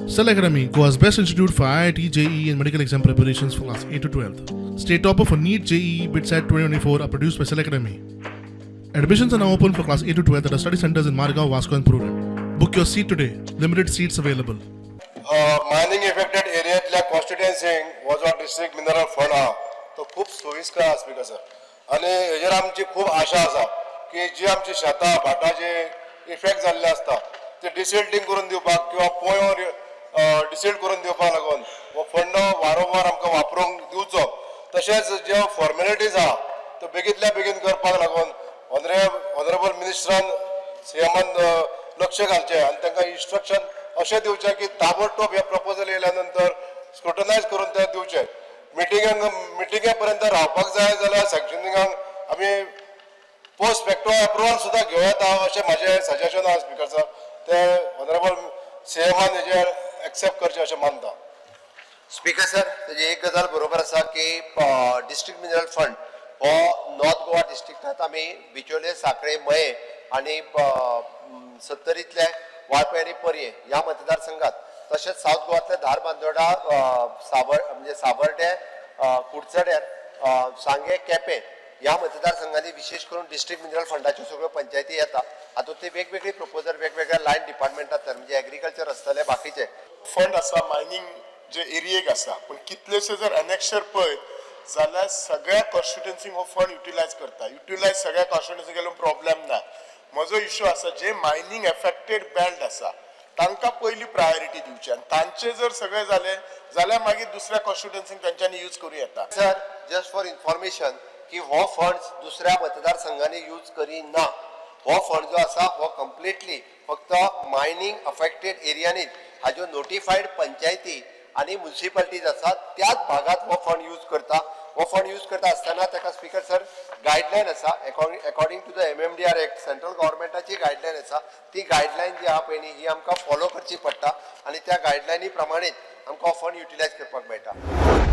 Cell Academy, Goa's best institute for IIT, JEE and medical exam preparations for class 8 to 12th. State topper for NEET, JEE, BITSAT 2024 are produced by Cell Academy. Admissions are now open for class 8 to 12th at our study centers in Margao, Vasco and Purun. Book your seat today. Limited seats available. Mining affected एरियातल्या कॉन्स्टिट्युएन्सींक हो जो district mineral fund आहा तो खूब सोयीस्कर आसा speaker sir आनी हेजेर आमची खूब आशा आसा की जी आमची शेतां भाटां जे इफेक्ट जाल्ले आसता ते डिसिल्टिंग करून दिवपाक किंवा पोयो डिसिल्ट करून दिवपाक लागून हो फंड वारंवार आमकां वापरूंक दिवचो तशेंच ज्यो फॉर्मेलिटीज आहा त्यो बेगींतल्या बेगीन करपाक लागून ऑनरेबल मिनिस्टरान सीएमान लक्ष घालचें आनी तांकां इन्स्ट्रक्शन अशें दिवचें की ताबडतोब हे प्रपोजल येयल्या नंतर स्क्रुटनायज करून ते दिवचे मिटिंगे पर्यंत रावपाक जाय जाल्यार सँक्शनिंगाक आमी पोस्ट फॅक्टो अप्रुवल सुद्दां घेवं येता अशें म्हाजें सजेशन आसा स्पिकर सर ते ऑनरेबल सीएमान हेजेर एक्सेप्ट करचें अशें मानता. स्पीकर सर तेजी एक गजाल बरोबर आसा की डिस्ट्रिक्ट मिनरल फंड हो नॉर्थ गोवा डिस्ट्रिक्टांत आमी बिचोले सांखळे मये आनी सत्तरींतले वाळपय आनी परये ह्या मतदारसंघात तशेंच सावथ गोवातले धारबांदोडा म्हणजे सावर्डे कुडचड्यार सांगे केपें ह्या मतदारसंघांनी विशेष करून डिस्ट्रिक्ट मिनरल फंडाच्यो सगळ्यो पंचायती येता हातूंतली वेगवेगळी प्रपोजल वेगवेगळ्या लायन डिपार्टमेंटांतल्यान म्हणजे एग्रीकल्चर आसतले बाकीचे फंड आसा मायनिंग जे एरियेक आसा पूण कितलेशे जर एनेक्शर पळयत जाल्यार सगळ्या कॉन्स्टिट्युएन्सीक हो फंड युटिलायज सगळ्या कॉन्स्टिट्युएन्सीक गेलो प्रॉब्लेम ना. म्हजो इश्यू आसा जे मायनिंग एफेक्टेड बेल्ट आसा तांकां पयली प्रायोरिटी दिवची आनी तांचे जर सगळें जालें जाल्यार मागीर दुसऱ्या कॉन्स्टिट्युएन्सीक तांच्यांनी यूज करूं येता. सर जस्ट फॉर इन्फॉर्मेशन की हो फंड दुसऱ्या मतदारसंघांनी यूज करिना हो फंड जो आसा हो कंप्लिटली फक्त मायनिंग अफेक्टेड एरियांनीच हाज्यो नोटिफाईड पंचायती आनी म्युनिसिपालिटीज आसात त्याच भागात हो फंड यूज करता. हो फंड यूज करता आसतना ताका स्पीकर सर गायडलायन आसा according to the MMDR act central गव्हर्मेंटाची गायडलायन आसा ती गायडलायन जी आहा पळय न्ही ही आमकां फॉलो करची पडटा आनी त्या गायडलायनी प्रमाणेच आमकां हो फंड युटिलायज करपाक मेळटा.